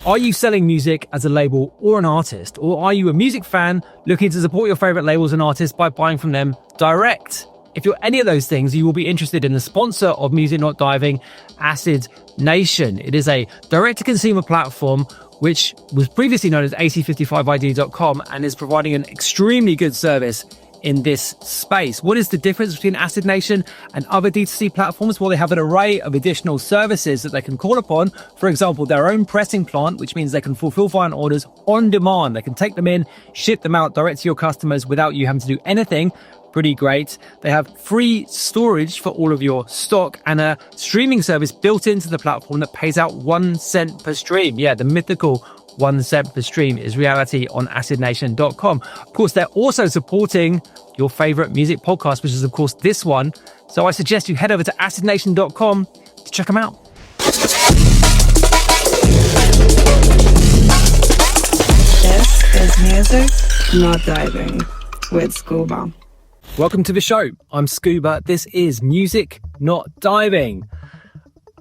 Are you selling music as a label or an artist? Or are you a music fan looking to support your favorite labels and artists by buying from them direct? If you're any of those things, you will be interested in the sponsor of Music Not Diving, Acid Nation. It is a direct-to-consumer platform which was previously known as AC55ID.com and is providing an extremely good service in this space. What is the difference between Acid Nation and other D2C platforms? Well, they have an array of additional services that they can call upon. For example, their own pressing plant, which means they can fulfill client orders on demand. They can take them in, ship them out direct to your customers without you having to do anything. Pretty great. They have free storage for all of your stock and a streaming service built into the platform that pays out 1 cent per stream. Yeah, the mythical 1 cent per stream is reality on acidnation.com. Of course, they're also supporting your favorite music podcast, which is, of course, this one. So I suggest you head over to acidnation.com to check them out. This is Music Not Diving with Scuba. Welcome to the show. I'm Scuba. This is Music Not Diving.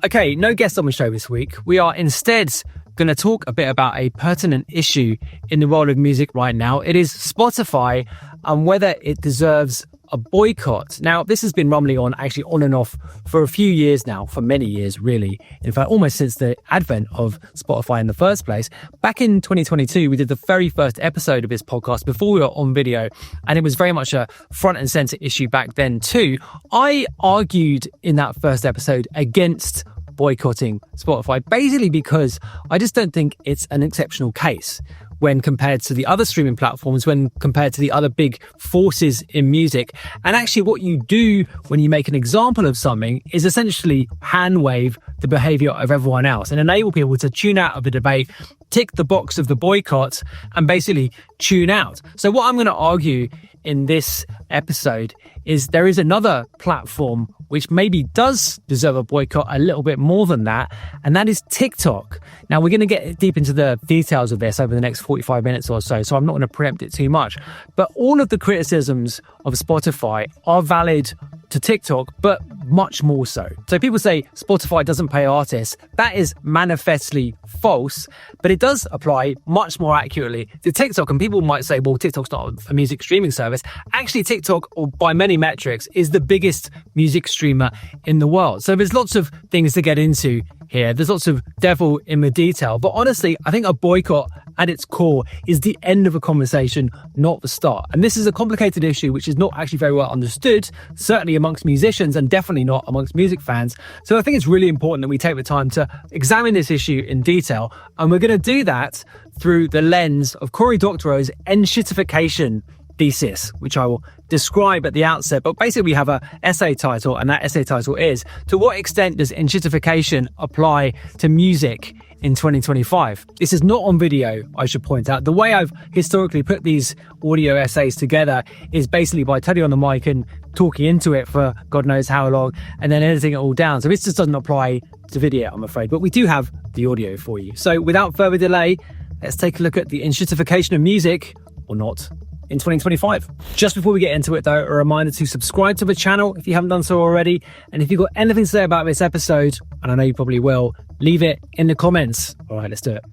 Okay, no guest on the show this week. We are instead going to talk a bit about a pertinent issue in the world of music right now. It is Spotify and whether it deserves a boycott. Now, this has been rumbling on actually on and off for a few years now, for many years, really. In fact, almost since the advent of Spotify in the first place. Back in 2022, we did the very first episode of this podcast before we were on video, and it was very much a front and center issue back then too. I argued in that first episode against boycotting Spotify, basically because I just don't think it's an exceptional case when compared to the other streaming platforms, when compared to the other big forces in music. And actually what you do when you make an example of something is essentially hand wave the behavior of everyone else and enable people to tune out of the debate, tick the box of the boycott, and basically tune out. So what I'm going to argue in this episode is there is another platform which maybe does deserve a boycott a little bit more than that, and that is TikTok. Now, we're going to get deep into the details of this over the next 45 minutes or so I'm not going to preempt it too much. But all of the criticisms of Spotify are valid to TikTok, but much more so. So people say Spotify doesn't pay artists. That is manifestly false, but it does apply much more accurately to TikTok. And people might say, well, TikTok's not a music streaming service. Actually, TikTok, or by many metrics, is the biggest music streamer in the world. So there's lots of things to get into here. There's lots of devil in the detail. But honestly, I think a boycott at its core is the end of a conversation, not the start. And this is a complicated issue which is not actually very well understood, certainly amongst musicians and definitely not amongst music fans. So I think it's really important that we take the time to examine this issue in detail. And we're going to do that through the lens of Cory Doctorow's Enshittification thesis, which I will describe at the outset. But basically we have an essay title, and that essay title is, to what extent does enshittification apply to music in 2025? This is not on video, I should point out. The way I've historically put these audio essays together is basically by turning on the mic and talking into it for God knows how long, and then editing it all down. So this just doesn't apply to video, I'm afraid, but we do have the audio for you. So without further delay, let's take a look at the enshittification of music, or not, in 2025. Just before we get into it though, a reminder to subscribe to the channel if you haven't done so already. And if you've got anything to say about this episode, and I know you probably will, leave it in the comments. All right, let's do it.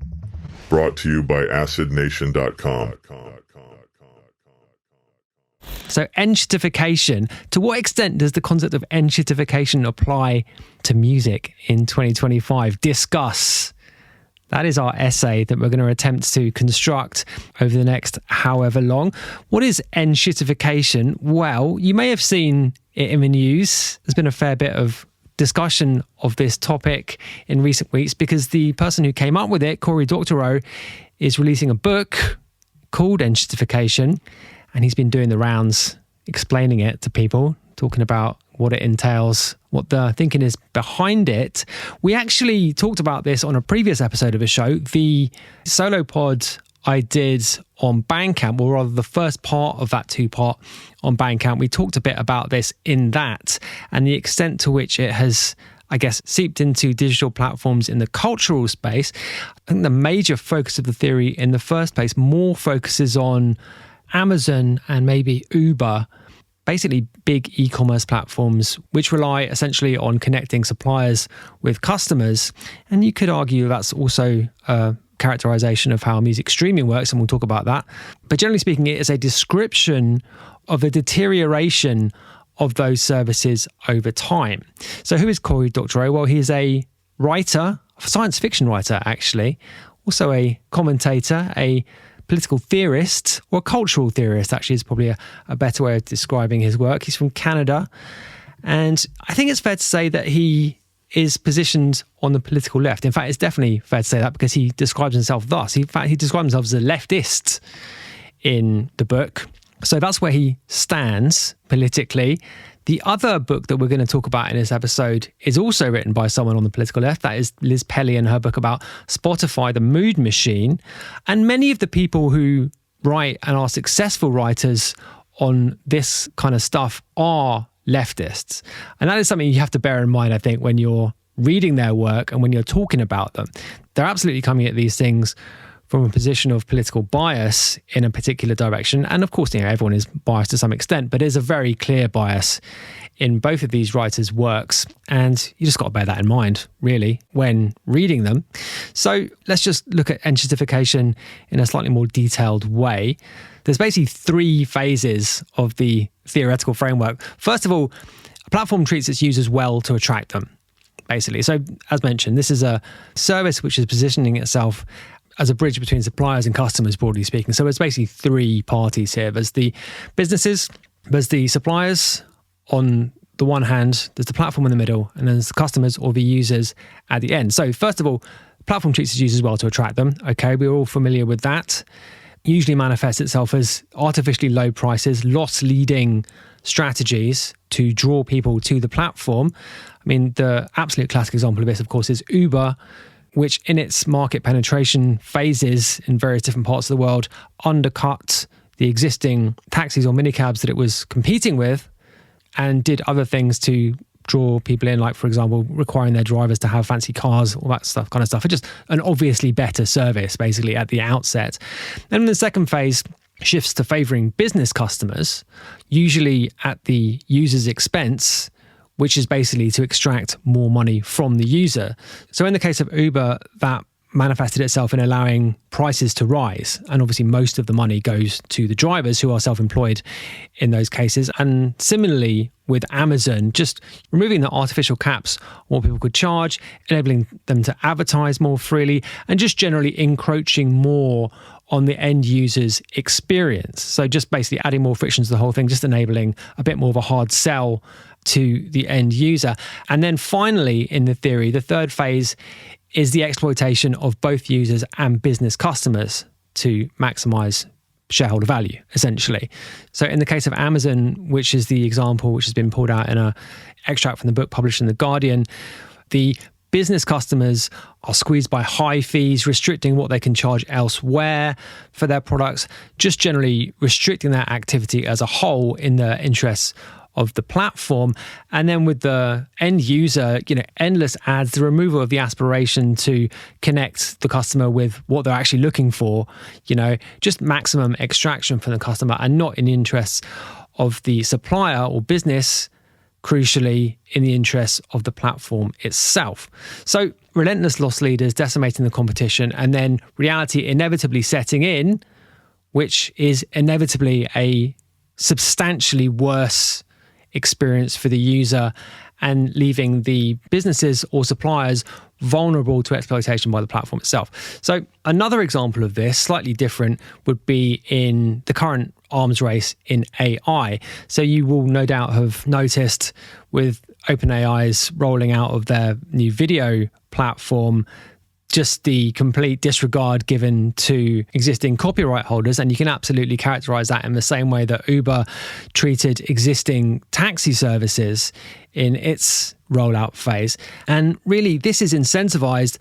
Brought to you by acidnation.com. So enshittification, to what extent does the concept of enshittification apply to music in 2025? Discuss. That is our essay that we're going to attempt to construct over the next however long. What is enshittification? Well, you may have seen it in the news. There's been a fair bit of discussion of this topic in recent weeks because the person who came up with it, Cory Doctorow, is releasing a book called Enshittification, and he's been doing the rounds explaining it to people, talking about what it entails, what the thinking is behind it. We actually talked about this on a previous episode of the show. The solo pod I did on Bandcamp, or rather the first part of that two-part on Bandcamp, we talked a bit about this in that and the extent to which it has, I guess, seeped into digital platforms in the cultural space. I think the major focus of the theory in the first place more focuses on Amazon and maybe Uber, basically big e-commerce platforms which rely essentially on connecting suppliers with customers. And you could argue that's also a characterization of how music streaming works, and we'll talk about that. But generally speaking, it is a description of the deterioration of those services over time. So who is Cory Doctorow? Well, he is a writer, a science fiction writer, actually, also a commentator, a political theorist, or a cultural theorist, actually, is probably a better way of describing his work. He's from Canada. And I think it's fair to say that he is positioned on the political left. In fact, it's definitely fair to say that because he describes himself thus. In fact, he describes himself as a leftist in the book. So that's where he stands politically. The other book that we're going to talk about in this episode is also written by someone on the political left. That is Liz Pelly and her book about Spotify, the mood machine. And many of the people who write and are successful writers on this kind of stuff are leftists. And that is something you have to bear in mind, I think, when you're reading their work and when you're talking about them. They're absolutely coming at these things from a position of political bias in a particular direction. And of course, everyone is biased to some extent, but there's a very clear bias in both of these writers' works. And you just got to bear that in mind, really, when reading them. So let's just look at Enshittification in a slightly more detailed way. There's basically three phases of the theoretical framework. First of all, a platform treats its users well to attract them, basically. So as mentioned, this is a service which is positioning itself as a bridge between suppliers and customers, broadly speaking. So there's basically three parties here. There's the businesses, there's the suppliers on the one hand, there's the platform in the middle, and then there's the customers or the users at the end. So first of all, the platform treats its users well to attract them. Okay, we're all familiar with that. Usually manifests itself as artificially low prices, loss-leading strategies to draw people to the platform. I mean, the absolute classic example of this, of course, is Uber, which in its market penetration phases in various different parts of the world undercut the existing taxis or minicabs that it was competing with and did other things to draw people in, like, for example, requiring their drivers to have fancy cars, all that stuff, kind of stuff. It's just an obviously better service, basically, at the outset. Then the second phase shifts to favouring business customers, usually at the user's expense, which is basically to extract more money from the user. So in the case of Uber, that manifested itself in allowing prices to rise. And obviously most of the money goes to the drivers who are self-employed in those cases. And similarly with Amazon, just removing the artificial caps on what people could charge, enabling them to advertise more freely, and just generally encroaching more on the end user's experience. So just basically adding more friction to the whole thing, just enabling a bit more of a hard sell to the end user. And then finally, in the theory, the third phase is the exploitation of both users and business customers to maximize shareholder value, essentially. So in the case of Amazon, which is the example which has been pulled out in an extract from the book published in The Guardian, the business customers are squeezed by high fees, restricting what they can charge elsewhere for their products, just generally restricting that activity as a whole in the interests of the platform. And then with the end user, endless ads, the removal of the aspiration to connect the customer with what they're actually looking for, just maximum extraction from the customer and not in the interests of the supplier or business, crucially in the interests of the platform itself. So relentless loss leaders decimating the competition, and then reality inevitably setting in, which is inevitably a substantially worse experience for the user and leaving the businesses or suppliers vulnerable to exploitation by the platform itself. So another example of this, slightly different, would be in the current arms race in AI. So you will no doubt have noticed with OpenAI's rolling out of their new video platform, just the complete disregard given to existing copyright holders. And you can absolutely characterize that in the same way that Uber treated existing taxi services in its rollout phase. And really, this is incentivized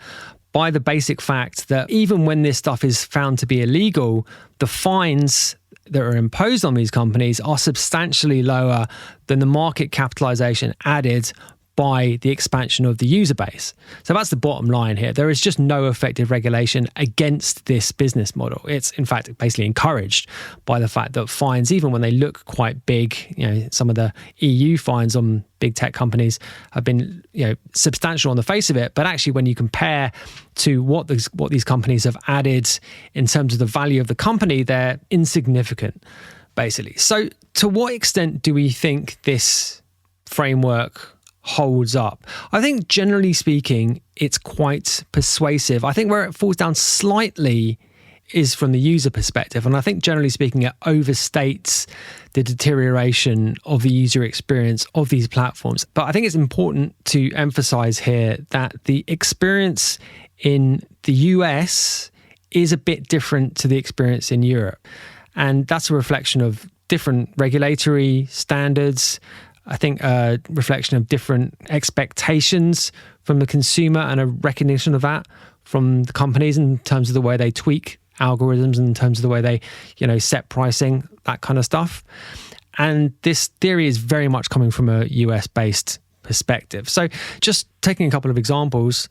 by the basic fact that even when this stuff is found to be illegal, the fines that are imposed on these companies are substantially lower than the market capitalization added by the expansion of the user base. So that's the bottom line here. There is just no effective regulation against this business model. It's in fact basically encouraged by the fact that fines, even when they look quite big, some of the EU fines on big tech companies have been substantial on the face of it, but actually when you compare to what these companies have added in terms of the value of the company, they're insignificant, basically. So to what extent do we think this framework holds up? I think generally speaking, it's quite persuasive. I think where it falls down slightly is from the user perspective. And I think generally speaking, it overstates the deterioration of the user experience of these platforms. But I think it's important to emphasize here that the experience in the US is a bit different to the experience in Europe. And that's a reflection of different regulatory standards, I think a reflection of different expectations from the consumer and a recognition of that from the companies in terms of the way they tweak algorithms, in terms of the way they, set pricing, that kind of stuff. And this theory is very much coming from a US-based perspective. So just taking a couple of examples,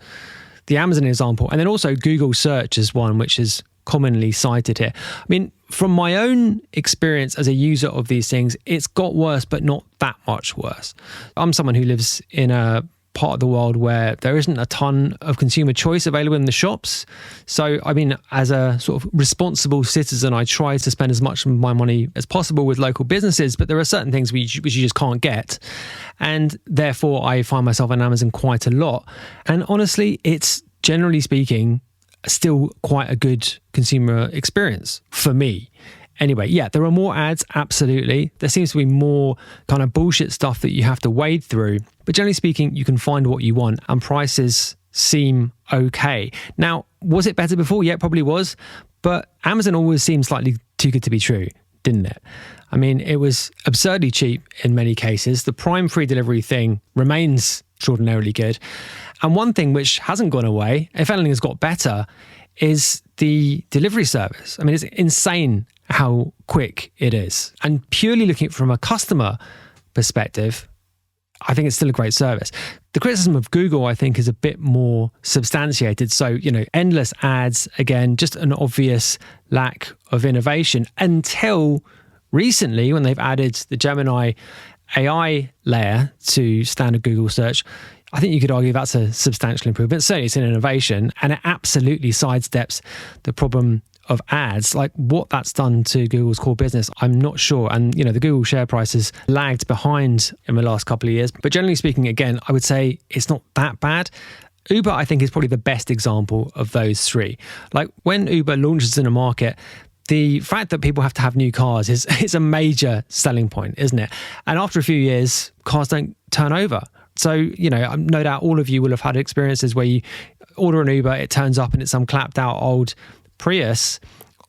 the Amazon example, and then also Google search is one which is commonly cited here. I mean, from my own experience as a user of these things, it's got worse, but not that much worse. I'm someone who lives in a part of the world where there isn't a ton of consumer choice available in the shops. So, I mean, as a sort of responsible citizen, I try to spend as much of my money as possible with local businesses, but there are certain things which you just can't get. And therefore, I find myself on Amazon quite a lot. And honestly, it's generally speaking, still quite a good consumer experience for me. Anyway, yeah, there are more ads, absolutely. There seems to be more kind of bullshit stuff that you have to wade through. But generally speaking, you can find what you want and prices seem okay. Now, was it better before? Yeah, it probably was. But Amazon always seemed slightly too good to be true, didn't it? I mean, it was absurdly cheap in many cases. The Prime free delivery thing remains extraordinarily good. And one thing which hasn't gone away, if anything has got better, is the delivery service. I mean, it's insane how quick it is. And purely looking at it from a customer perspective, I think it's still a great service. The criticism of Google, I think, is a bit more substantiated. So, endless ads, again, just an obvious lack of innovation until recently when they've added the Gemini AI layer to standard Google search. I think you could argue that's a substantial improvement. Certainly it's an innovation, and it absolutely sidesteps the problem of ads. Like what that's done to Google's core business, I'm not sure. And, the Google share price has lagged behind in the last couple of years. But generally speaking, again, I would say it's not that bad. Uber, I think, is probably the best example of those three. Like when Uber launches in a market, the fact that people have to have new cars is a major selling point, isn't it? And after a few years, cars don't turn over. So, no doubt all of you will have had experiences where you order an Uber, it turns up and it's some clapped out old Prius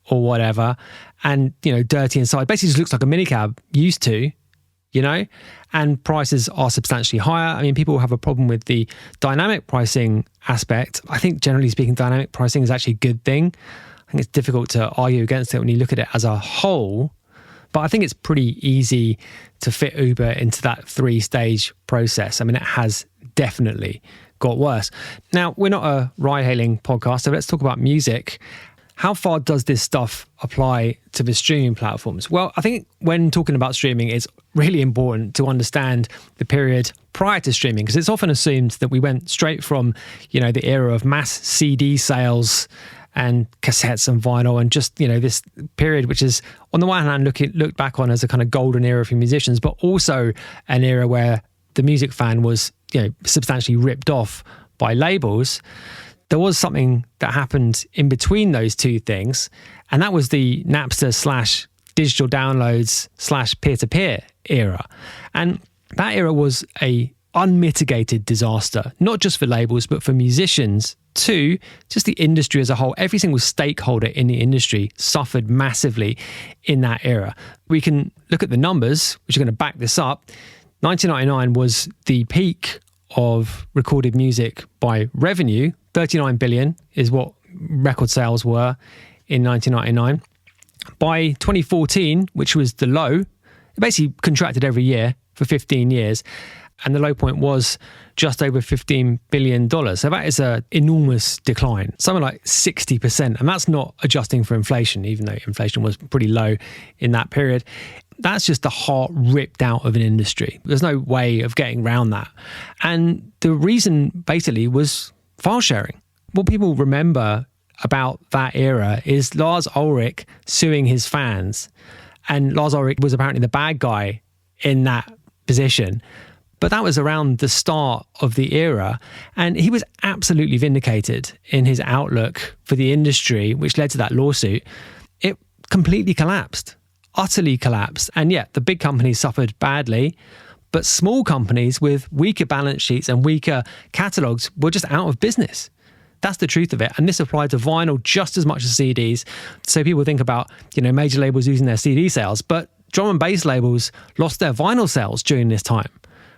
or whatever, and, dirty inside. Basically just looks like a minicab used to, and prices are substantially higher. I mean, people have a problem with the dynamic pricing aspect. I think generally speaking, dynamic pricing is actually a good thing. I think it's difficult to argue against it when you look at it as a whole. But I think it's pretty easy to fit Uber into that 3-stage process. I mean, it has definitely got worse. Now, we're not a ride-hailing podcast, so let's talk about music. How far does this stuff apply to the streaming platforms? Well, I think when talking about streaming, it's really important to understand the period prior to streaming, because it's often assumed that we went straight from, the era of mass CD sales and cassettes and vinyl, and just, this period, which is on the one hand looked back on as a kind of golden era for musicians, but also an era where the music fan was, substantially ripped off by labels. There was something that happened in between those two things, and that was the Napster / digital downloads / peer-to-peer era. And that era was a unmitigated disaster, not just for labels, but for musicians too. Just the industry as a whole. Every single stakeholder in the industry suffered massively in that era. We can look at the numbers, which are going to back this up. 1999 was the peak of recorded music by revenue. 39 billion is what record sales were in 1999. By 2014, which was the low, it basically contracted every year for 15 years. and the low point was just over $15 billion. So that is an enormous decline, something like 60%. And that's not adjusting for inflation, even though inflation was pretty low in that period. That's just the heart ripped out of an industry. There's no way of getting around that. And the reason basically was file sharing. What people remember about that era is Lars Ulrich suing his fans. And Lars Ulrich was apparently the bad guy in that position. But that was around the start of the era. And he was absolutely vindicated in his outlook for the industry, which led to that lawsuit. It completely collapsed, utterly collapsed. And yet the big companies suffered badly, but small companies with weaker balance sheets and weaker catalogs were just out of business. That's the truth of it. And this applied to vinyl just as much as CDs. So people think about, major labels losing their CD sales, but drum and bass labels lost their vinyl sales during this time,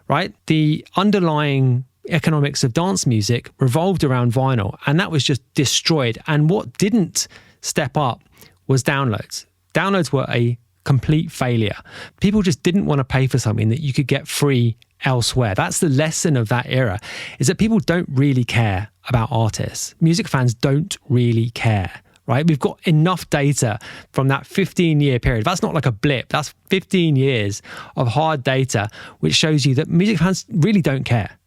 right? The underlying economics of dance music revolved around vinyl, and that was just destroyed. And what didn't step up was downloads. Downloads were a complete failure. People just didn't want to pay for something that you could get free elsewhere. That's the lesson of that era, is that people don't really care about artists. Music fans don't really care, right? We've got enough data from that 15-year period. That's not like a blip. That's 15 years of hard data, which shows you that music fans really don't care.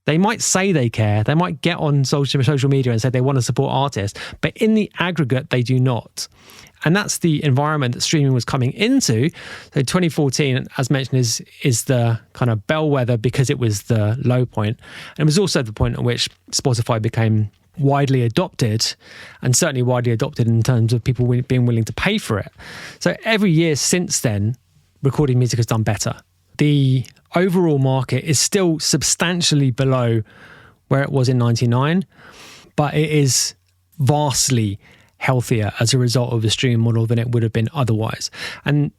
They might say they care. They might get on social media and say they want to support artists, but in the aggregate, they do not. And that's the environment that streaming was coming into. So 2014, as mentioned, is the kind of bellwether because it was the low point. And it was also the point at which Spotify became widely adopted, and certainly widely adopted in terms of people being willing to pay for it. So every year since then, recorded music has done better. The overall market is still substantially below where it was in 99, but it is vastly healthier as a result of the streaming model than it would have been otherwise. And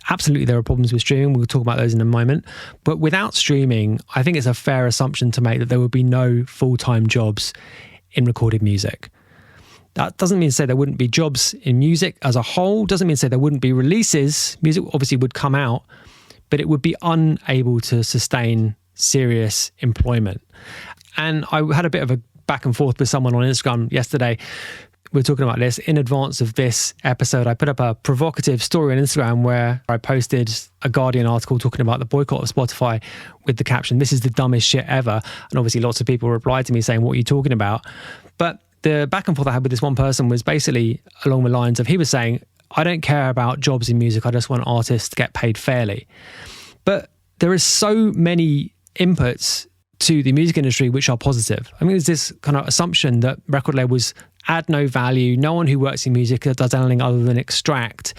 absolutely there are problems with streaming. We'll talk about those in a moment. But without streaming, I think it's a fair assumption to make that there would be no full-time jobs in recorded music. That doesn't mean to say there wouldn't be jobs in music as a whole. Doesn't mean to say there wouldn't be releases. Music obviously would come out, but it would be unable to sustain serious employment. And I had a bit of a back and forth with someone on Instagram yesterday. We were talking about this in advance of this episode. I put up a provocative story on Instagram where I posted a Guardian article talking about the boycott of Spotify with the caption, "This is the dumbest shit ever." And obviously lots of people replied to me saying, "What are you talking about?" But the back and forth I had with this one person was basically along the lines of, he was saying, "I don't care about jobs in music. I just want artists to get paid fairly." But there is so many inputs to the music industry which are positive. I mean, there's this kind of assumption that record labels add no value. No one who works in music does anything other than extract.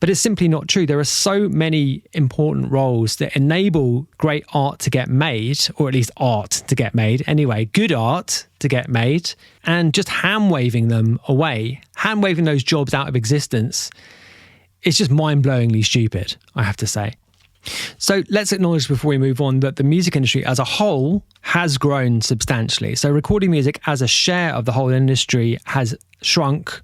But it's simply not true. There are so many important roles that enable great art to get made, or at least art to get made. Anyway, good art to get made, and just hand-waving them away, hand-waving those jobs out of existence, is just mind-blowingly stupid, I have to say. So let's acknowledge before we move on that the music industry as a whole has grown substantially. So recording music as a share of the whole industry has shrunk,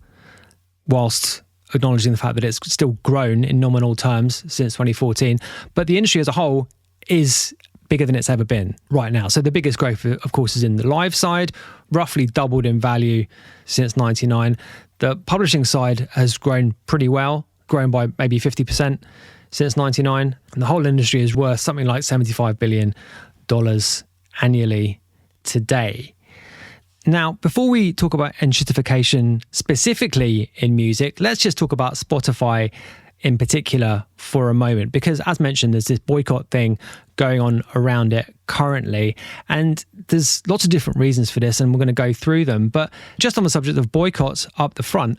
whilst acknowledging the fact that it's still grown in nominal terms since 2014. But the industry as a whole is bigger than it's ever been right now. So the biggest growth, of course, is in the live side, roughly doubled in value since 99. The publishing side has grown pretty well, grown by maybe 50%. Since 99, and the whole industry is worth something like $75 billion annually today. Now, before we talk about enshittification specifically in music, let's just talk about Spotify in particular for a moment, because as mentioned, there's this boycott thing going on around it currently, and there's lots of different reasons for this, and we're going to go through them. But just on the subject of boycotts up the front,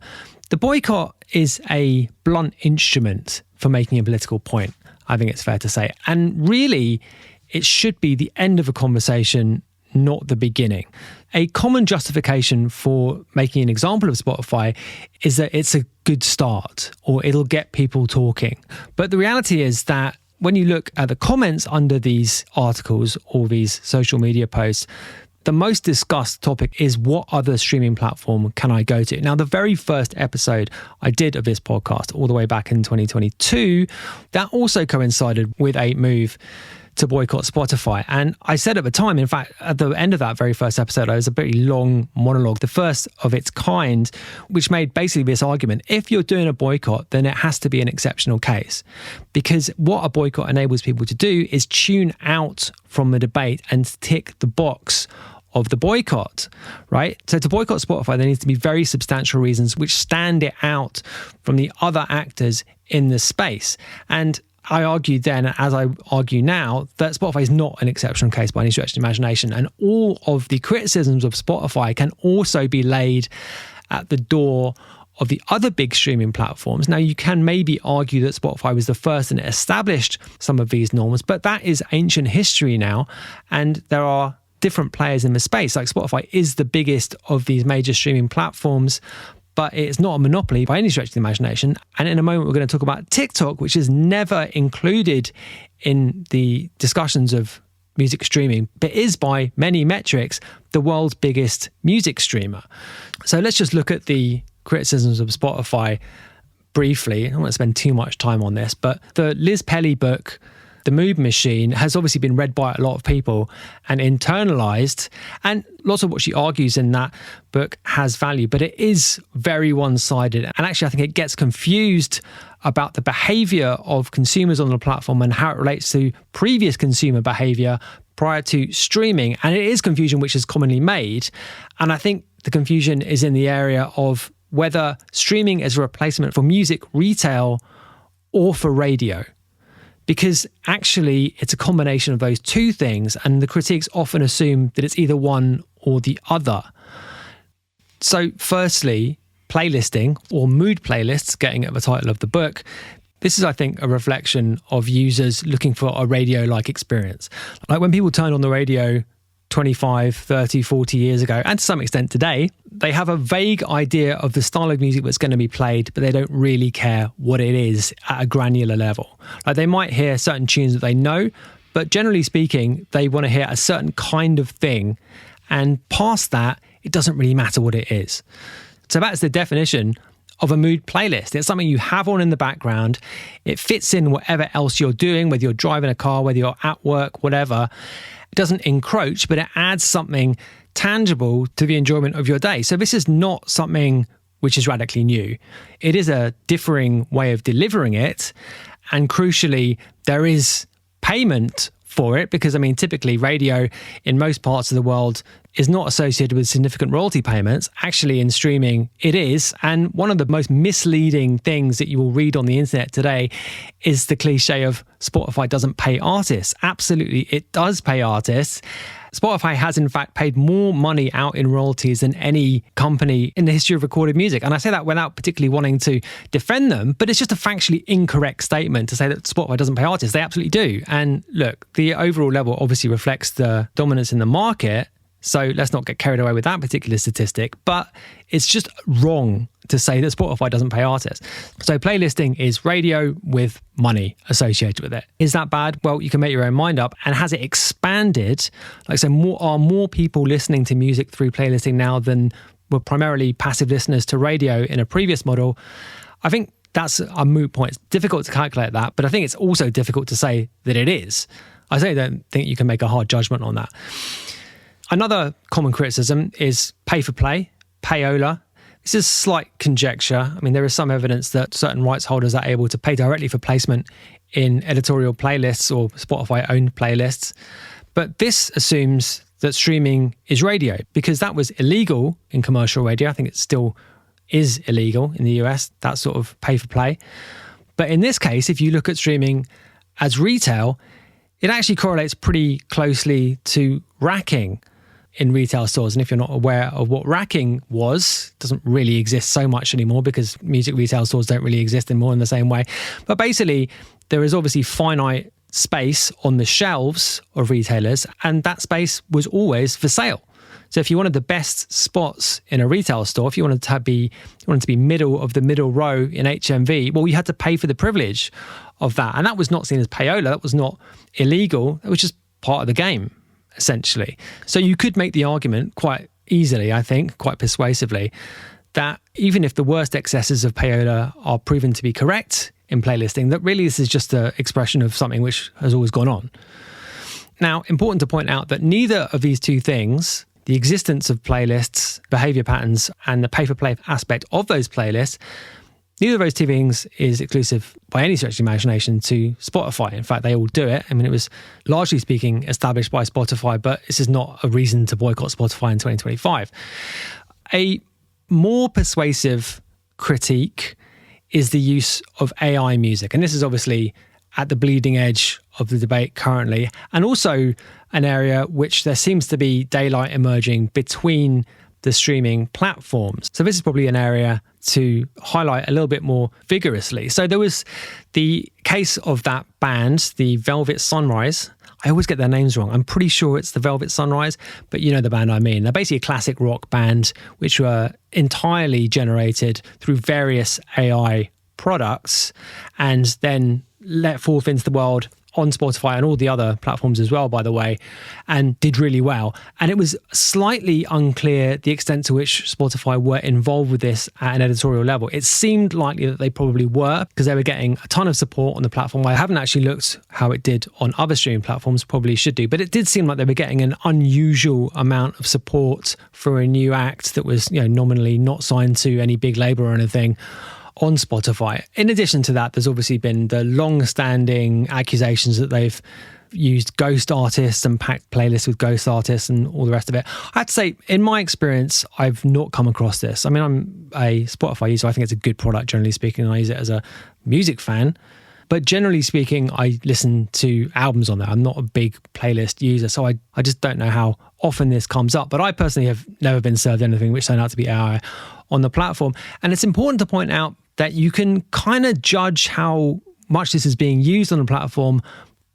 the boycott is a blunt instrument for making a political point, I think it's fair to say. And really, it should be the end of a conversation, not the beginning. A common justification for making an example of Spotify is that it's a good start, or it'll get people talking. But the reality is that when you look at the comments under these articles or these social media posts, the most discussed topic is, what other streaming platform can I go to? Now, the very first episode I did of this podcast all the way back in 2022, that also coincided with a move to boycott Spotify. And I said at the time, in fact, at the end of that very first episode, I was a pretty long monologue, the first of its kind, which made basically this argument. If you're doing a boycott, then it has to be an exceptional case, because what a boycott enables people to do is tune out from the debate and tick the box of the boycott, right? So to boycott Spotify, there needs to be very substantial reasons which stand it out from the other actors in the space. And I argued then, as I argue now, that Spotify is not an exceptional case by any stretch of the imagination. And all of the criticisms of Spotify can also be laid at the door of the other big streaming platforms. Now, you can maybe argue that Spotify was the first and it established some of these norms, but that is ancient history now. And there are different players in the space. Like Spotify is the biggest of these major streaming platforms, but it's not a monopoly by any stretch of the imagination. And in a moment, we're going to talk about TikTok, which is never included in the discussions of music streaming, but is by many metrics the world's biggest music streamer. So let's just look at the criticisms of Spotify briefly. I don't want to spend too much time on this, but the Liz Pelly book, The Mood Machine, has obviously been read by a lot of people and internalized, and lots of what she argues in that book has value, but it is very one-sided. And actually, I think it gets confused about the behavior of consumers on the platform and how it relates to previous consumer behavior prior to streaming. And it is confusion which is commonly made. And I think the confusion is in the area of whether streaming is a replacement for music retail or for radio. Because actually, it's a combination of those two things, and the critiques often assume that it's either one or the other. So firstly, playlisting, or mood playlists, getting at the title of the book, this is, I think, a reflection of users looking for a radio-like experience. Like when people turn on the radio 25, 30, 40 years ago, and to some extent today, they have a vague idea of the style of music that's going to be played, but they don't really care what it is at a granular level. Like they might hear certain tunes that they know, but generally speaking, they want to hear a certain kind of thing. And past that, it doesn't really matter what it is. So that's the definition of a mood playlist. It's something you have on in the background. It fits in whatever else you're doing, whether you're driving a car, whether you're at work, whatever. It doesn't encroach, but it adds something tangible to the enjoyment of your day. So this is not something which is radically new. It is a differing way of delivering it. And crucially, there is payment for it because, I mean, typically radio in most parts of the world is not associated with significant royalty payments. Actually, in streaming, it is. And one of the most misleading things that you will read on the internet today is the cliche of Spotify doesn't pay artists. Absolutely, it does pay artists. Spotify has, in fact, paid more money out in royalties than any company in the history of recorded music. And I say that without particularly wanting to defend them, but it's just a factually incorrect statement to say that Spotify doesn't pay artists. They absolutely do. And look, the overall level obviously reflects the dominance in the market. So let's not get carried away with that particular statistic, but it's just wrong to say that Spotify doesn't pay artists. So playlisting is radio with money associated with it. Is that bad? Well, you can make your own mind up. And has it expanded? Like I said, are more people listening to music through playlisting now than were primarily passive listeners to radio in a previous model? I think that's a moot point. It's difficult to calculate that, but I think it's also difficult to say that it is. I certainly don't think you can make a hard judgment on that. Another common criticism is pay for play, payola. This is slight conjecture. I mean, there is some evidence that certain rights holders are able to pay directly for placement in editorial playlists or Spotify-owned playlists. But this assumes that streaming is radio because that was illegal in commercial radio. I think it still is illegal in the US, that sort of pay for play. But in this case, if you look at streaming as retail, it actually correlates pretty closely to racking in retail stores. And if you're not aware of what racking was, it doesn't really exist so much anymore because music retail stores don't really exist anymore in the same way. But basically, there is obviously finite space on the shelves of retailers, and that space was always for sale. So if you wanted the best spots in a retail store, if you wanted to be middle of the middle row in HMV, well, you had to pay for the privilege of that. And that was not seen as payola. That was not illegal. It was just part of the game, essentially. So you could make the argument quite easily, I think, quite persuasively, that even if the worst excesses of payola are proven to be correct in playlisting, that really this is just an expression of something which has always gone on. Now, important to point out that neither of these two things, the existence of playlists, behavior patterns, and the pay-for-play aspect of those playlists, neither of those two things is exclusive by any stretch of the imagination to Spotify. In fact, they all do it. I mean, it was largely speaking established by Spotify, but this is not a reason to boycott Spotify in 2025. A more persuasive critique is the use of AI music. And this is obviously at the bleeding edge of the debate currently, and also an area which there seems to be daylight emerging between the streaming platforms. So this is probably an area to highlight a little bit more vigorously. So there was the case of that band, the Velvet Sunrise. I always get their names wrong. I'm pretty sure it's the Velvet Sunrise, but you know the band I mean. They're basically a classic rock band which were entirely generated through various AI products and then let forth into the world on Spotify and all the other platforms as well, by the way, and did really well. And it was slightly unclear the extent to which Spotify were involved with this at an editorial level. It seemed likely that they probably were, because they were getting a ton of support on the platform. I haven't actually looked how it did on other streaming platforms, probably should do, but it did seem like they were getting an unusual amount of support for a new act that was, nominally not signed to any big label or anything on Spotify. In addition to that, there's obviously been the long-standing accusations that they've used ghost artists and packed playlists with ghost artists and all the rest of it. I have to say, in my experience, I've not come across this. I mean, I'm a Spotify user. I think it's a good product, generally speaking, and I use it as a music fan. But generally speaking, I listen to albums on there. I'm not a big playlist user, so I just don't know how often this comes up. But I personally have never been served anything which turned out to be AI on the platform. And it's important to point out that you can kind of judge how much this is being used on the platform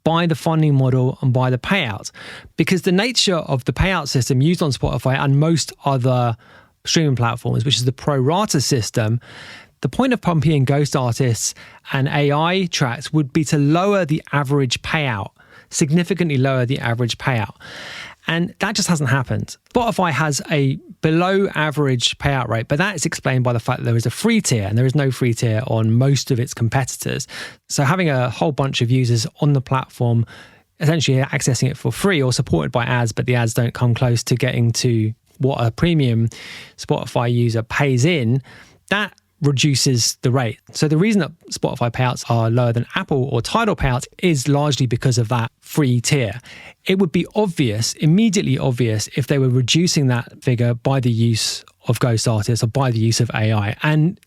by the funding model and by the payout. Because the nature of the payout system used on Spotify and most other streaming platforms, which is the pro rata system, the point of pumping ghost artists and AI tracks would be to lower the average payout, significantly lower the average payout. And that just hasn't happened. Spotify has a below average payout rate, but that is explained by the fact that there is a free tier and there is no free tier on most of its competitors. So having a whole bunch of users on the platform, essentially accessing it for free or supported by ads, but the ads don't come close to getting to what a premium Spotify user pays in, that reduces the rate. So the reason that Spotify payouts are lower than Apple or Tidal payouts is largely because of that free tier. It would be obvious, immediately obvious, if they were reducing that figure by the use of ghost artists or by the use of AI. And,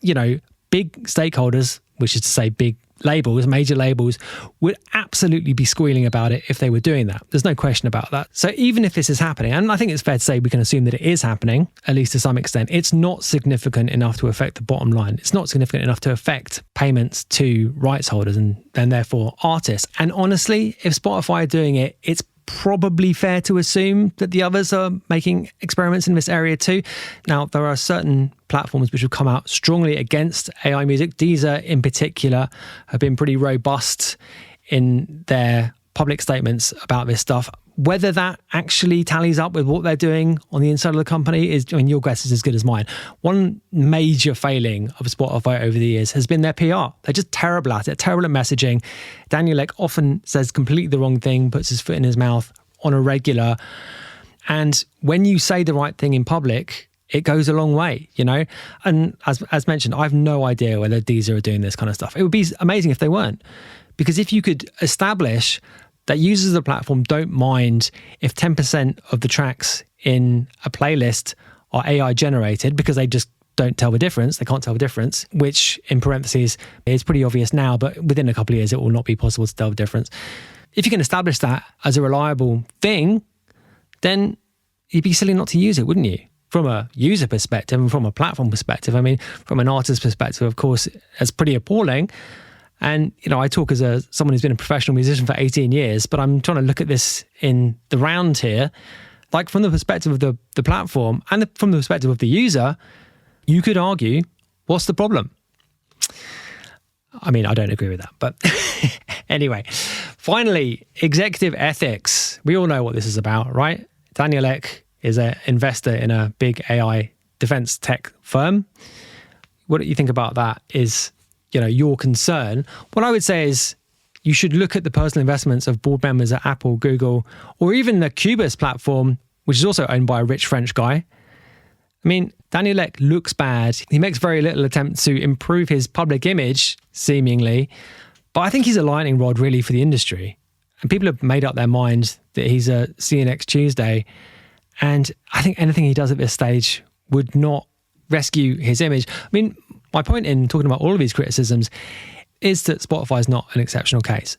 big stakeholders, which is to say big labels, major labels, would absolutely be squealing about it if they were doing that. There's no question about that. So even if this is happening, and I think it's fair to say we can assume that it is happening, at least to some extent, it's not significant enough to affect the bottom line. It's not significant enough to affect payments to rights holders and therefore artists. And honestly, if Spotify are doing it, it's probably fair to assume that the others are making experiments in this area too. Now, there are certain platforms which have come out strongly against AI music. Deezer in particular have been pretty robust in their public statements about this stuff. Whether that actually tallies up with what they're doing on the inside of the company is, your guess is as good as mine. One major failing of Spotify over the years has been their PR. They're just terrible at it, terrible at messaging. Daniel Ek often says completely the wrong thing, puts his foot in his mouth on a regular. And when you say the right thing in public, it goes a long way, And as mentioned, I have no idea whether Deezer are doing this kind of stuff. It would be amazing if they weren't. Because if you could establish that users of the platform don't mind if 10% of the tracks in a playlist are AI generated because they just don't tell the difference, they can't tell the difference, which in parentheses is pretty obvious now, but within a couple of years it will not be possible to tell the difference. If you can establish that as a reliable thing, then you'd be silly not to use it, wouldn't you? From a user perspective and from a platform perspective. I mean, from an artist perspective, of course, it's pretty appalling. And, I talk as someone who's been a professional musician for 18 years, but I'm trying to look at this in the round here. Like from the perspective of the platform and from the perspective of the user, you could argue, what's the problem? I mean, I don't agree with that, but anyway. Finally, executive ethics. We all know what this is about, right? Daniel Ek is an investor in a big AI defense tech firm. What do you think about that is, your concern? What I would say is you should look at the personal investments of board members at Apple, Google, or even the Cubase platform, which is also owned by a rich French guy. I mean, Daniel Ek looks bad. He makes very little attempt to improve his public image, seemingly. But I think he's a lightning rod, really, for the industry. And people have made up their minds that he's a see you next Tuesday. And I think anything he does at this stage would not rescue his image. I mean, my point in talking about all of these criticisms is that Spotify is not an exceptional case.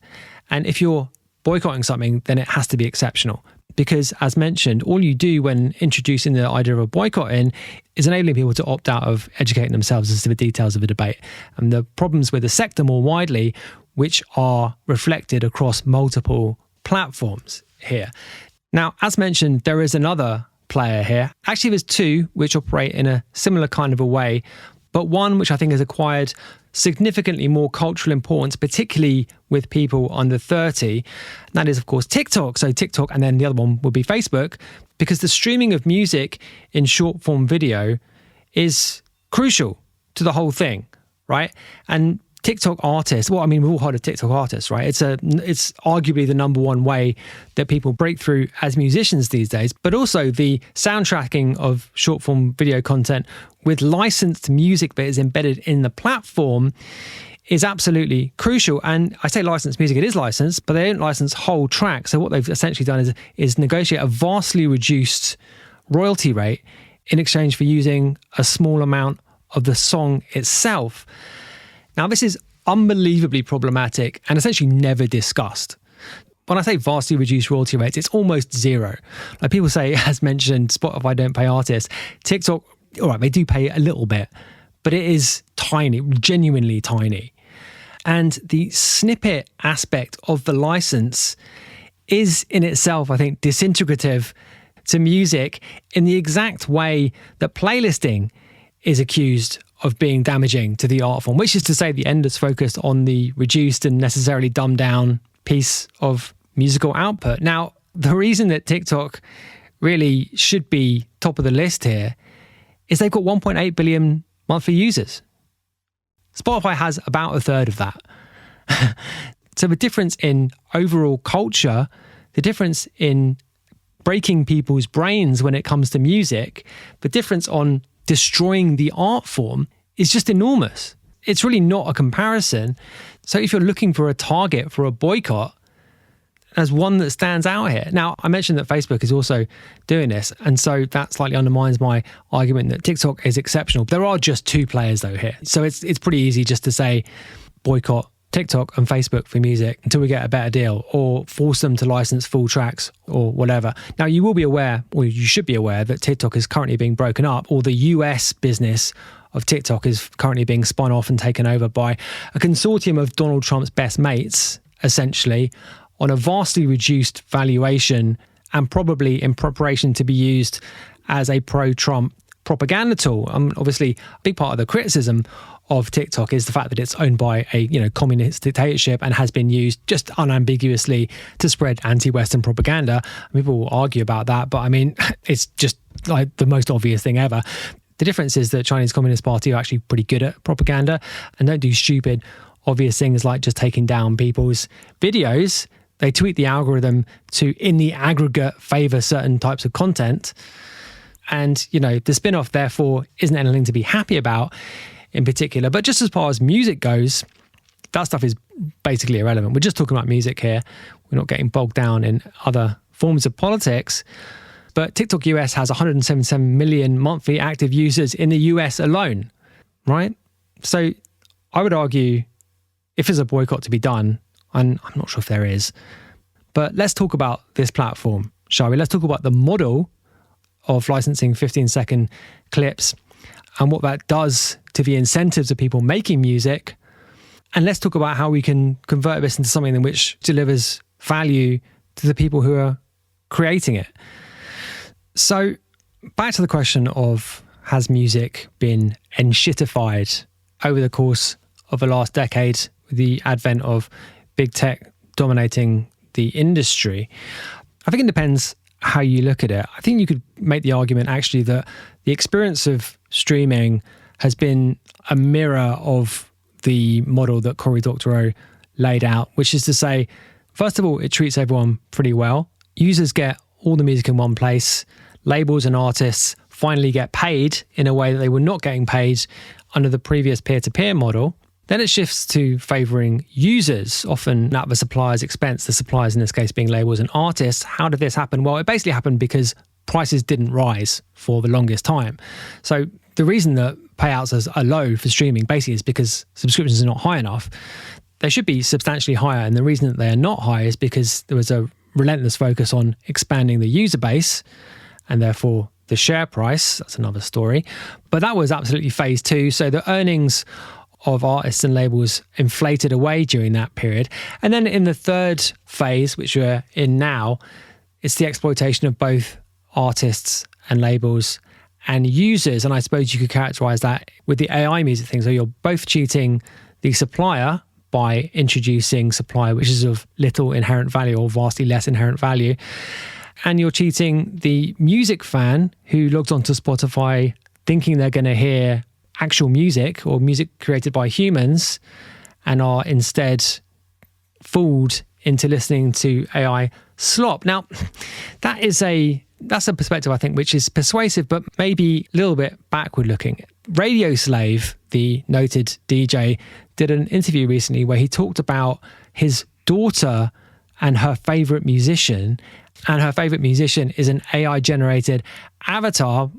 And if you're boycotting something, then it has to be exceptional. Because, as mentioned, all you do when introducing the idea of a boycott in is enabling people to opt out of educating themselves as to the details of a debate and the problems with the sector more widely, which are reflected across multiple platforms here. Now, as mentioned, there is another player here. Actually, there's two which operate in a similar kind of a way, but one which I think has acquired significantly more cultural importance, particularly with people under 30. And that is, of course, TikTok. So TikTok, and then the other one would be Facebook, because the streaming of music in short form video is crucial to the whole thing, right? And TikTok artists, well, I mean, we've all heard of TikTok artists, right? It's arguably the number one way that people break through as musicians these days, but also the soundtracking of short form video content with licensed music that is embedded in the platform is absolutely crucial. And I say licensed music, it is licensed, but they don't license whole tracks. So what they've essentially done is negotiate a vastly reduced royalty rate in exchange for using a small amount of the song itself. Now, this is unbelievably problematic and essentially never discussed. When I say vastly reduced royalty rates, it's almost zero. Like people say, as mentioned, Spotify don't pay artists. TikTok, all right, they do pay a little bit, but it is tiny, genuinely tiny. And the snippet aspect of the license is in itself, I think, disintegrative to music in the exact way that playlisting is accused of being damaging to the art form, which is to say the end is focused on the reduced and necessarily dumbed down piece of musical output. Now, the reason that TikTok really should be top of the list here is they've got 1.8 billion monthly users. Spotify has about a third of that. So the difference in overall culture, the difference in breaking people's brains when it comes to music, the difference on destroying the art form is just enormous. It's really not a comparison. So if you're looking for a target for a boycott, as one that stands out here. Now, I mentioned that Facebook is also doing this, and so that slightly undermines my argument that TikTok is exceptional. There are just two players though here. So it's pretty easy just to say boycott TikTok and Facebook for music until we get a better deal, or force them to license full tracks or whatever. Now, you will be aware, or you should be aware, that TikTok is currently being broken up, or the US business of TikTok is currently being spun off and taken over by a consortium of Donald Trump's best mates, essentially, on a vastly reduced valuation and probably in preparation to be used as a pro-Trump propaganda tool. Obviously, a big part of the criticism of TikTok is the fact that it's owned by a communist dictatorship and has been used just unambiguously to spread anti-Western propaganda. People will argue about that, but I mean, it's just like the most obvious thing ever. The difference is that Chinese Communist Party are actually pretty good at propaganda and don't do stupid, obvious things like just taking down people's videos. They tweak the algorithm to, in the aggregate, favor certain types of content. And, the spin-off, therefore, isn't anything to be happy about in particular. But just as far as music goes, that stuff is basically irrelevant. We're just talking about music here. We're not getting bogged down in other forms of politics. But TikTok US has 177 million monthly active users in the US alone, right? So I would argue if there's a boycott to be done, and I'm not sure if there is, but let's talk about this platform, shall we? Let's talk about the model of licensing 15-second clips and what that does to the incentives of people making music. And let's talk about how we can convert this into something which delivers value to the people who are creating it. So back to the question of, has music been enshittified over the course of the last decade with the advent of big tech dominating the industry? I think it depends how you look at it. I think you could make the argument actually that the experience of streaming has been a mirror of the model that Cory Doctorow laid out, which is to say, first of all, it treats everyone pretty well. Users get all the music in one place. Labels and artists finally get paid in a way that they were not getting paid under the previous peer-to-peer model. Then it shifts to favouring users, often at the supplier's expense, the suppliers in this case being labels and artists. How did this happen? Well, it basically happened because prices didn't rise for the longest time. So the reason that payouts are low for streaming basically is because subscriptions are not high enough. They should be substantially higher, and the reason that they are not high is because there was a relentless focus on expanding the user base and therefore the share price. That's another story. But that was absolutely phase two. So the earnings of artists and labels inflated away during that period. And then in the third phase, which we're in now, it's the exploitation of both artists and labels and users. And I suppose you could characterize that with the AI music thing. So you're both cheating the supplier by introducing supply which is of little inherent value or vastly less inherent value. And you're cheating the music fan who logs onto Spotify thinking they're going to hear actual music or music created by humans and are instead fooled into listening to AI slop. Now, that's a perspective, I think, which is persuasive, but maybe a little bit backward looking. Radio Slave, the noted DJ, did an interview recently where he talked about his daughter and her favourite musician, and her favourite musician is an AI-generated avatar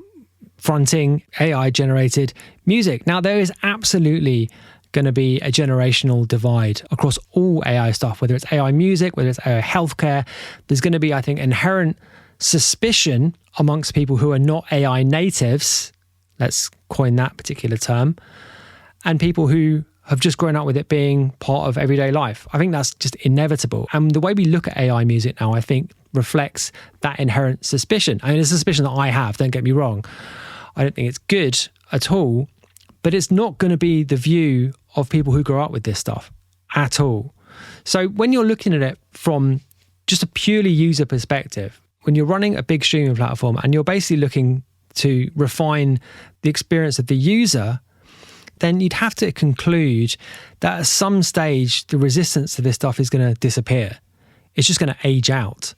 fronting AI-generated music. Now, there is absolutely going to be a generational divide across all AI stuff, whether it's AI music, whether it's AI healthcare. There's going to be, I think, inherent suspicion amongst people who are not AI natives, let's coin that particular term, and people who have just grown up with it being part of everyday life. I think that's just inevitable. And the way we look at AI music now, I think, reflects that inherent suspicion. I mean, it's a suspicion that I have, don't get me wrong. I don't think it's good at all, but it's not going to be the view of people who grow up with this stuff at all. So when you're looking at it from just a purely user perspective, when you're running a big streaming platform and you're basically looking to refine the experience of the user, then you'd have to conclude that at some stage, the resistance to this stuff is going to disappear. It's just going to age out.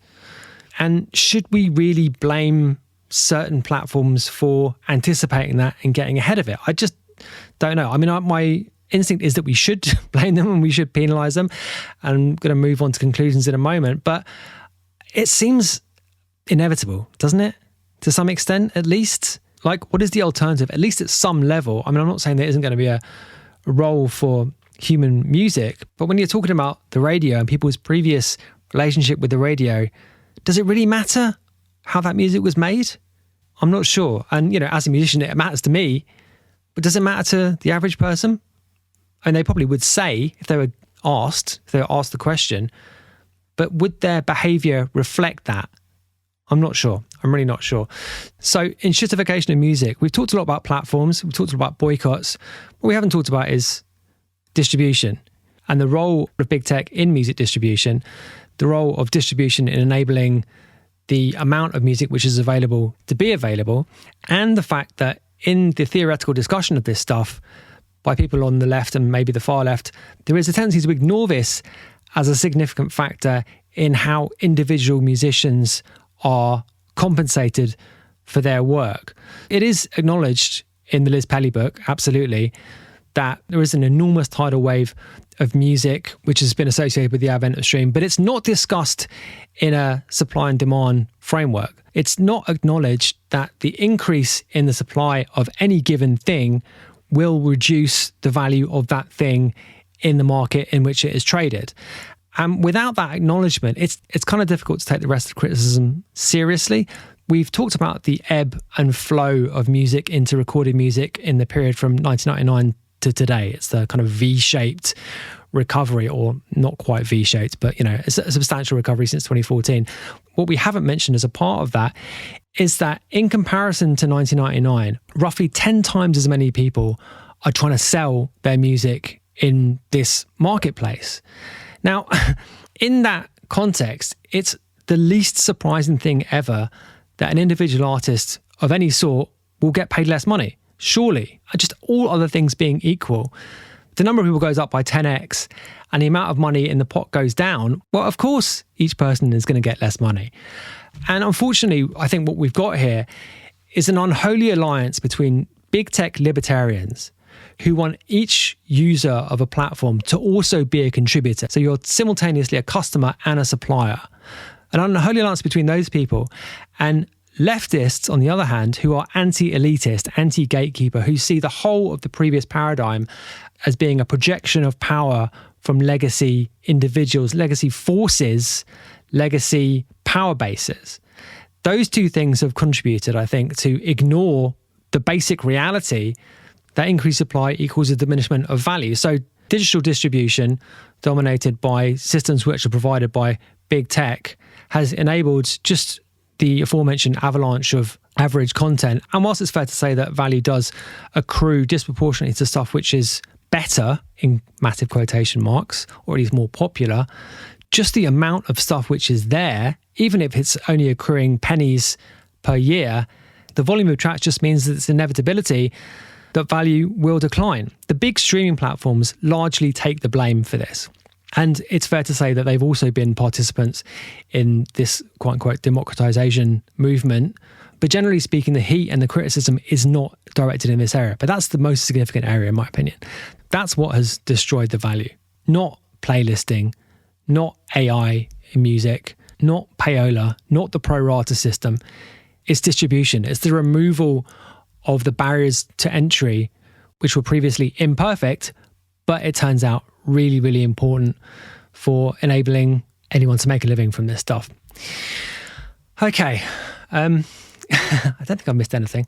And should we really blame certain platforms for anticipating that and getting ahead of it? I just don't know. I mean, my instinct is that we should blame them and we should penalize them. I'm going to move on to conclusions in a moment, but it seems inevitable, doesn't it? To some extent, at least. Like, what is the alternative? At least at some level. I mean, I'm not saying there isn't going to be a role for human music, but when you're talking about the radio and people's previous relationship with the radio, does it really matter how that music was made? I'm not sure. And, you know, as a musician, it matters to me, but does it matter to the average person? And they probably would say, if they were asked the question, but would their behavior reflect that? I'm not sure. I'm really not sure. So enshittification of music. We've talked a lot about platforms. We've talked a lot about boycotts. What we haven't talked about is distribution and the role of big tech in music distribution, the role of distribution in enabling the amount of music which is available to be available, and the fact that in the theoretical discussion of this stuff by people on the left and maybe the far left, there is a tendency to ignore this as a significant factor in how individual musicians are compensated for their work. It is acknowledged in the Liz Pelly book, absolutely, that there is an enormous tidal wave of music which has been associated with the advent of stream, but it's not discussed in a supply and demand framework. It's not acknowledged that the increase in the supply of any given thing will reduce the value of that thing in the market in which it is traded. And without that acknowledgement, it's kind of difficult to take the rest of the criticism seriously. We've talked about the ebb and flow of music into recorded music in the period from 1999 to today. It's the kind of V-shaped recovery, or not quite V-shaped, but, you know, it's a substantial recovery since 2014. What we haven't mentioned as a part of that is that in comparison to 1999, roughly 10 times as many people are trying to sell their music in this marketplace. Now, in that context, it's the least surprising thing ever that an individual artist of any sort will get paid less money. Surely, just all other things being equal, the number of people goes up by 10x and the amount of money in the pot goes down, well, of course, each person is going to get less money. And unfortunately, I think what we've got here is an unholy alliance between big tech libertarians who want each user of a platform to also be a contributor. So you're simultaneously a customer and a supplier. An unholy alliance between those people, and leftists, on the other hand, who are anti-elitist, anti-gatekeeper, who see the whole of the previous paradigm as being a projection of power from legacy individuals, legacy forces, legacy power bases. Those two things have contributed, I think, to ignore the basic reality that increased supply equals a diminishment of value. So digital distribution, dominated by systems which are provided by big tech, has enabled just the aforementioned avalanche of average content. And whilst it's fair to say that value does accrue disproportionately to stuff which is better, in massive quotation marks, or at least more popular, just the amount of stuff which is there, even if it's only accruing pennies per year, the volume of tracks just means that it's inevitability that value will decline. The big streaming platforms largely take the blame for this. And it's fair to say that they've also been participants in this quote-unquote democratization movement. But generally speaking, the heat and the criticism is not directed in this area. But that's the most significant area, in my opinion. That's what has destroyed the value. Not playlisting, not AI in music, not payola, not the pro rata system. It's distribution. It's the removal of the barriers to entry, which were previously imperfect, but it turns out really, really important for enabling anyone to make a living from this stuff. Okay. I don't think I've missed anything.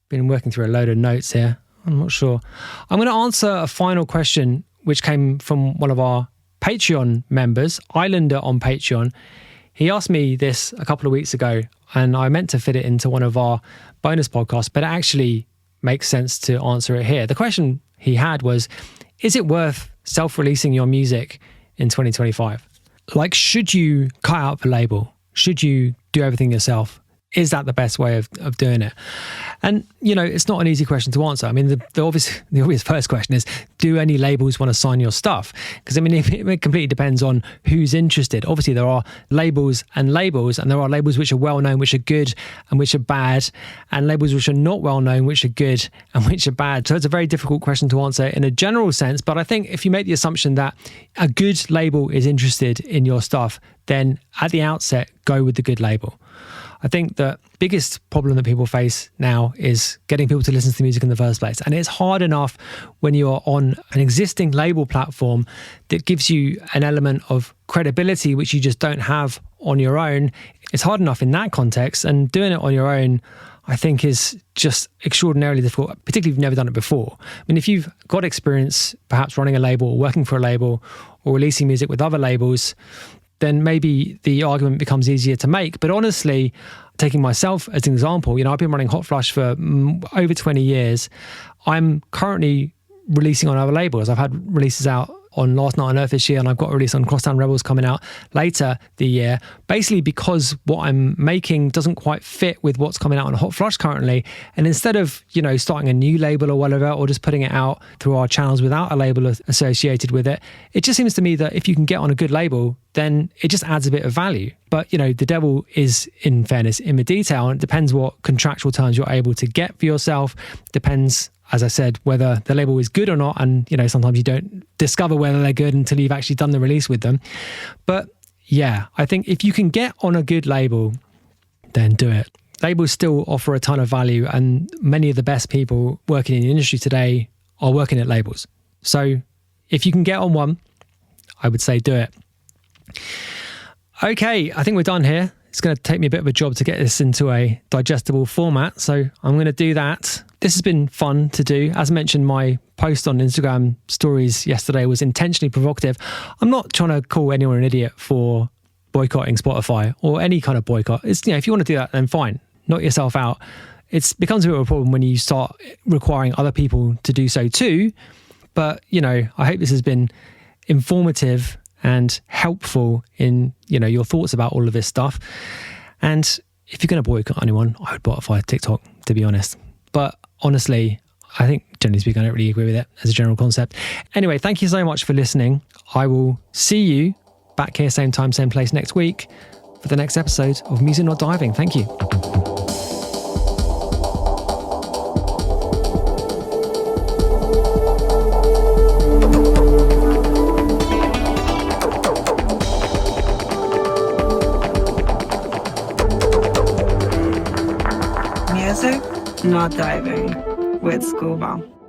Been working through a load of notes here. I'm not sure. I'm going to answer a final question, which came from one of our Patreon members, Islander on Patreon. He asked me this a couple of weeks ago, and I meant to fit it into one of our bonus podcasts, but it actually makes sense to answer it here. The question he had was, is it worth self-releasing your music in 2025? Like, should you cut out the label? Should you do everything yourself? Is that the best way of doing it? And, you know, it's not an easy question to answer. I mean, the obvious first question is, do any labels want to sign your stuff? Because, I mean, it completely depends on who's interested. Obviously, there are labels, and there are labels which are well-known, which are good, and which are bad, and labels which are not well-known, which are good, and which are bad. So it's a very difficult question to answer in a general sense. But I think if you make the assumption that a good label is interested in your stuff, then at the outset, go with the good label. I think the biggest problem that people face now is getting people to listen to the music in the first place. And it's hard enough when you're on an existing label platform that gives you an element of credibility, which you just don't have on your own. It's hard enough in that context. And doing it on your own, I think, is just extraordinarily difficult, particularly if you've never done it before. I mean, if you've got experience perhaps running a label or working for a label or releasing music with other labels, then maybe the argument becomes easier to make. But honestly, taking myself as an example, you know, I've been running Hot Flush for over 20 years. I'm currently releasing on other labels. I've had releases out on Last Night on Earth this year, and I've got a release on Crosstown Rebels coming out later the year, basically because what I'm making doesn't quite fit with what's coming out on Hot Flush currently. And instead of, you know, starting a new label or whatever, or just putting it out through our channels without a label associated with it, it just seems to me that if you can get on a good label, then it just adds a bit of value. But, you know, the devil is, in fairness, in the detail, and it depends what contractual terms you're able to get for yourself. Depends, as I said, whether the label is good or not. And, you know, sometimes you don't discover whether they're good until you've actually done the release with them. But yeah, I think if you can get on a good label, then do it. Labels still offer a ton of value, and many of the best people working in the industry today are working at labels. So if you can get on one, I would say do it. Okay, I think we're done here. It's going to take me a bit of a job to get this into a digestible format, so I'm going to do that. This has been fun to do. As mentioned, my post on Instagram stories yesterday was intentionally provocative. I'm not trying to call anyone an idiot for boycotting Spotify or any kind of boycott. It's, you know, if you want to do that, then fine. Knock yourself out. It becomes a bit of a problem when you start requiring other people to do so too. But, you know, I hope this has been informative and helpful in, you know, your thoughts about all of this stuff. And if you're going to boycott anyone, I would boycott TikTok, to be honest. But honestly, I think generally speaking, I don't really agree with it as a general concept. Anyway, thank you so much for listening. I will see you back here, same time, same place next week for the next episode of Music Not Diving. Thank you. Music Not Diving with Scuba.